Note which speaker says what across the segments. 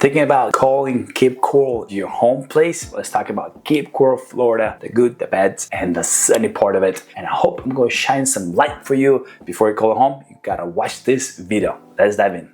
Speaker 1: Thinking about calling Cape Coral your home place? Let's talk about Cape Coral, Florida, the good, the bad, and the sunny part of it. And I hope I'm going to shine some light for you. Before you call it home, you gotta watch this video. Let's dive in.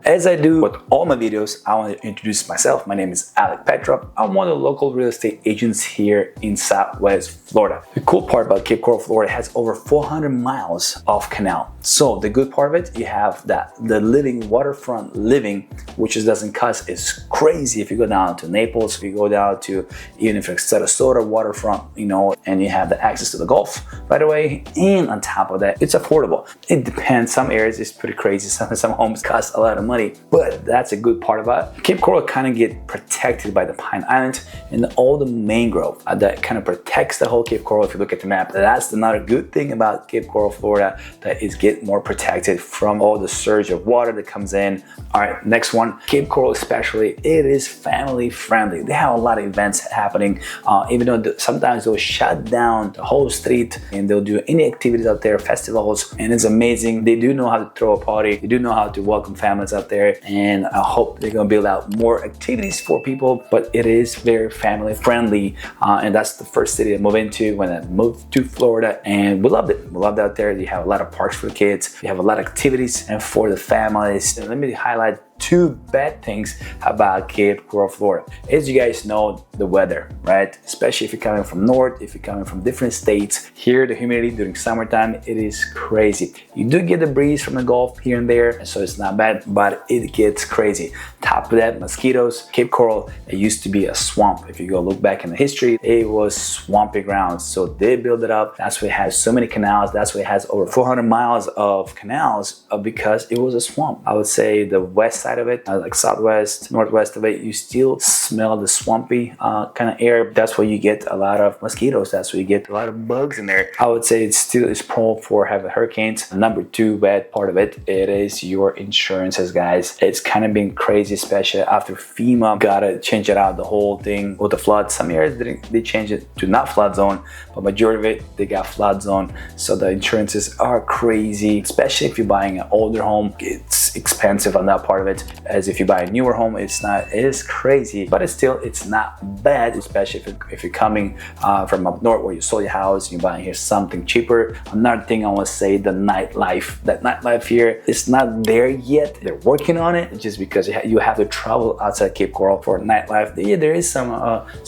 Speaker 1: As I do with all my videos, I want to introduce myself. My name is Alek Petrov. I'm one of the local real estate agents here in Southwest Florida. The cool part about Cape Coral, Florida has over 400 miles of canal. So the good part of it, you have the living waterfront living, which doesn't cost. It's crazy if you go down to Naples, if you go down to even if it's Sarasota waterfront, and you have the access to the Gulf right away. And on top of that, it's affordable. It depends. Some areas it's pretty crazy. Some homes cost a lot of money. But that's a good part about it. Cape Coral kind of get protected by the Pine Island and all the mangrove that kind of protects the whole Cape Coral. If you look at the map, that's another good thing about Cape Coral, Florida, that is get more protected from all the surge of water that comes in. All right, next one, Cape Coral especially, it is family friendly. They have a lot of events happening, even though sometimes they'll shut down the whole street and they'll do any activities out there, festivals, and it's amazing. They do know how to throw a party. They do know how to welcome families out there, and I hope they're gonna build out more activities for people, but it is very family friendly, and that's the first city I moved into when I moved to Florida, and we loved it. We loved it out there. You have a lot of parks for the kids, you have a lot of activities and for the families. And let me highlight two bad things about Cape Coral, Florida. As you guys know, the weather, right? Especially if you're coming from north, if you're coming from different states. Here, the humidity during summertime, it is crazy. You do get the breeze from the Gulf here and there, so it's not bad, but it gets crazy. Top of that, mosquitoes. Cape Coral, it used to be a swamp. If you go look back in the history, it was swampy ground. So they built it up. That's why it has so many canals. That's why it has over 400 miles of canals, because it was a swamp. I would say the west side of it, like southwest, northwest of it, you still smell the swampy kind of air. That's where you get a lot of mosquitoes. That's where you get a lot of bugs in there. I would say it still is prone for having hurricanes. Number two bad part of it, it is your insurances, guys. It's kind of been crazy, especially after FEMA gotta change it out, the whole thing with the floods. Some areas they changed it to not flood zone, but majority of it, they got flood zone. So the insurances are crazy, especially if you're buying an older home. It's expensive on that part of it. As if you buy a newer home, it is crazy, but it's not bad, especially if you're coming from up north where you sold your house, you're buying here something cheaper. Another thing I want to say, the nightlife. That nightlife here is not there yet. They're working on it, just because you have to travel outside Cape Coral for nightlife. Yeah, there is some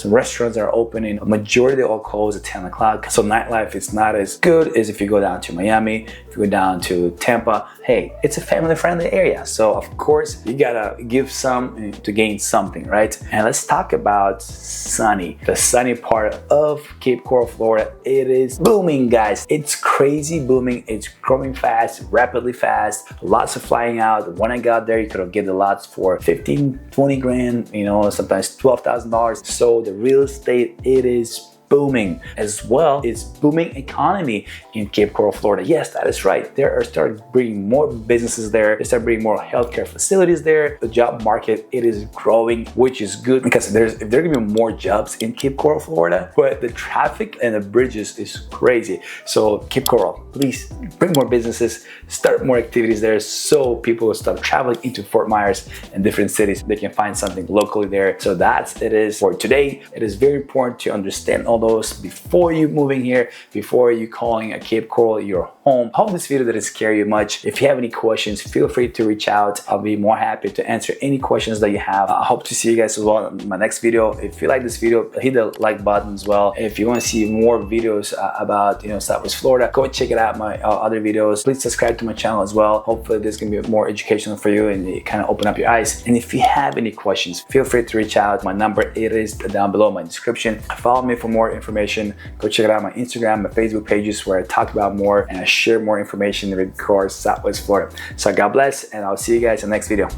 Speaker 1: restaurants that are opening. Majority all close at 10 o'clock. So nightlife is not as good as if you go down to Miami, if you go down to Tampa. Hey, it's a family-friendly area, so of course you gotta give some to gain something, right? And let's talk about sunny. The sunny part of Cape Coral, Florida, it is booming, guys. It's crazy booming. It's growing fast, rapidly fast. Lots of flying out. When I got there, you could have get the lots for 15, 20 grand, sometimes $12,000. So the real estate, it is booming as well. It's booming economy in Cape Coral, Florida. Yes, that is right. They are starting bringing more businesses there. They start bringing more healthcare facilities there. The job market, it is growing, which is good, because if there are gonna be more jobs in Cape Coral, Florida, but the traffic and the bridges is crazy. So Cape Coral, please bring more businesses, start more activities there, so people will start traveling into Fort Myers and different cities. They can find something locally there. So that's it is for today. It is very important to understand all those before you moving here, before you calling a Cape Coral your home. I hope this video didn't scare you much. If you have any questions, feel free to reach out. I'll be more happy to answer any questions that you have. I hope to see you guys as well in my next video. If you like this video, hit the like button as well. If you want to see more videos about Southwest Florida, go and check it out, my other videos. Please subscribe to my channel as well. Hopefully this can be more educational for you and it kind of open up your eyes. And if you have any questions, feel free to reach out. My number, it is down below in my description. Follow me for more information. Go check it out on my Instagram, my Facebook pages, where I talk about more and I share more information in regards to Southwest Florida. So God bless, and I'll see you guys in the next video.